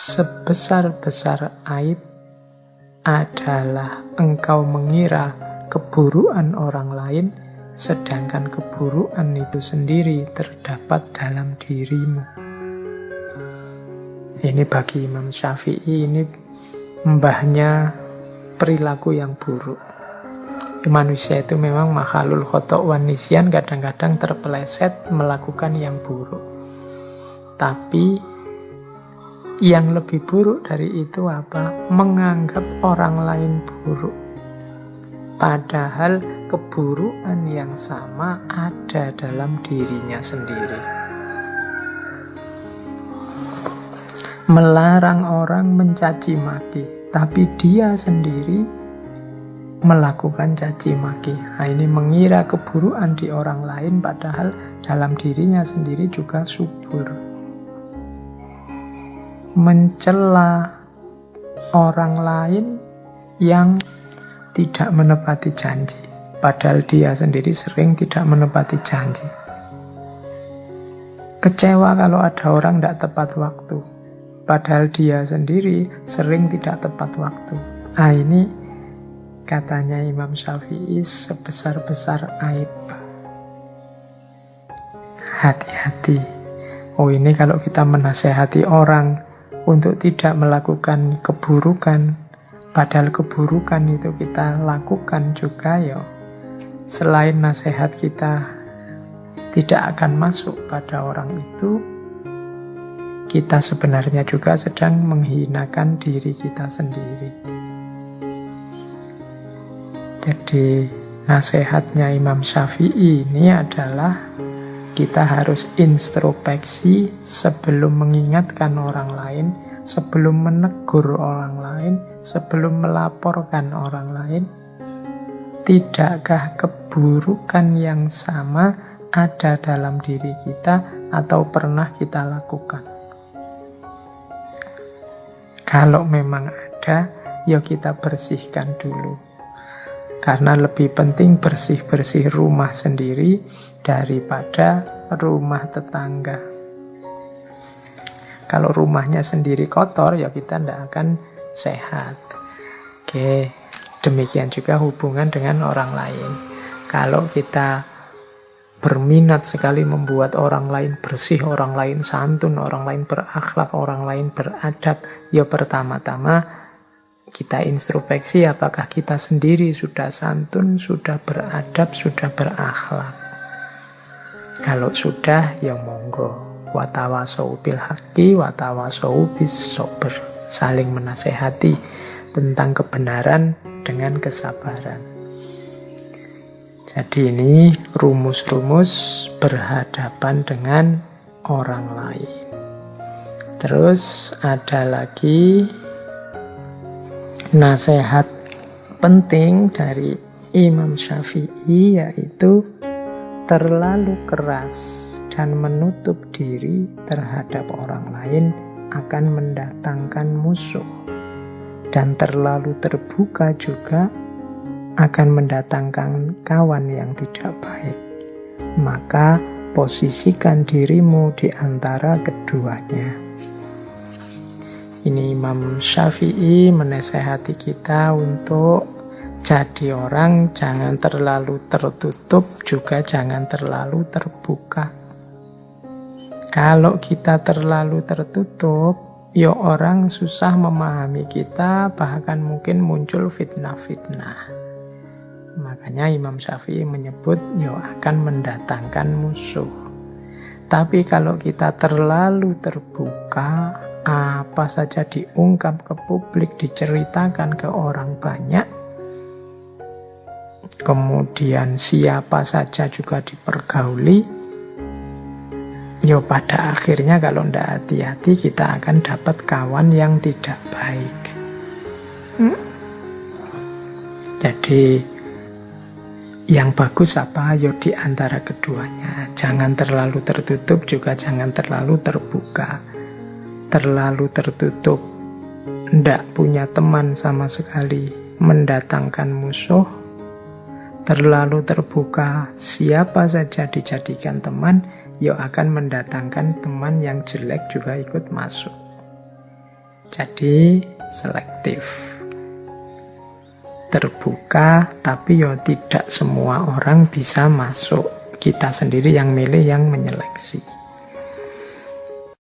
sebesar-besar aib adalah engkau mengira keburukan orang lain, sedangkan keburukan itu sendiri terdapat dalam dirimu. Ini bagi Imam Syafi'i, ini mbahnya perilaku yang buruk. Manusia itu memang makhluk khotok wan nisyan, kadang-kadang terpeleset melakukan yang buruk. Tapi yang lebih buruk dari itu apa? Menganggap orang lain buruk. Padahal keburukan yang sama ada dalam dirinya sendiri. Melarang orang mencaci maki, tapi dia sendiri melakukan caci maki. Nah, ini mengira keburukan di orang lain, padahal dalam dirinya sendiri juga subur. Mencela orang lain yang tidak menepati janji, padahal dia sendiri sering tidak menepati janji. Kecewa kalau ada orang tidak tepat waktu, padahal dia sendiri sering tidak tepat waktu. Nah, ini katanya Imam Syafi'i sebesar-besar aib. Hati-hati. Oh, ini kalau kita menasehati orang untuk tidak melakukan keburukan, padahal keburukan itu kita lakukan juga, ya selain nasihat kita tidak akan masuk pada orang itu, kita sebenarnya juga sedang menghinakan diri kita sendiri. Jadi nasihatnya Imam Syafi'i ini adalah kita harus introspeksi sebelum mengingatkan orang lain, sebelum menegur orang lain, sebelum melaporkan orang lain. Tidakkah keburukan yang sama ada dalam diri kita atau pernah kita lakukan? Kalau memang ada, ya kita bersihkan dulu. Karena lebih penting bersih-bersih rumah sendiri daripada rumah tetangga. Kalau rumahnya sendiri kotor, ya kita tidak akan sehat. Oke, demikian juga hubungan dengan orang lain. Kalau kita berminat sekali membuat orang lain bersih, orang lain santun, orang lain berakhlak, orang lain beradab, ya pertama-tama kita introspeksi apakah kita sendiri sudah santun, sudah beradab, sudah berakhlak. Kalau sudah, ya monggo. Watawasau bil haqqi, watawasau bis sabr. Saling menasehati tentang kebenaran dengan kesabaran. Jadi ini rumus-rumus berhadapan dengan orang lain. Terus ada lagi nasihat penting dari Imam Syafi'i, yaitu terlalu keras dan menutup diri terhadap orang lain akan mendatangkan musuh, dan terlalu terbuka juga akan mendatangkan kawan yang tidak baik. Maka posisikan dirimu di antara keduanya. Ini Imam Syafi'i menasehati kita untuk jadi orang jangan terlalu tertutup, juga jangan terlalu terbuka. Kalau kita terlalu tertutup, ya orang susah memahami kita, bahkan mungkin muncul fitnah-fitnah. Makanya Imam Syafi'i menyebut ya akan mendatangkan musuh. Tapi kalau kita terlalu terbuka, apa saja diungkap ke publik, diceritakan ke orang banyak, kemudian siapa saja juga dipergauli, ya pada akhirnya kalau tidak hati-hati kita akan dapat kawan yang tidak baik. Jadi yang bagus apa? Ya di antara keduanya. Jangan terlalu tertutup, juga jangan terlalu terbuka. Terlalu tertutup, tidak punya teman sama sekali, mendatangkan musuh. Terlalu terbuka, siapa saja dijadikan teman, ya akan mendatangkan teman yang jelek juga ikut masuk. Jadi selektif. Terbuka, tapi ya tidak semua orang bisa masuk. Kita sendiri yang milih, yang menyeleksi.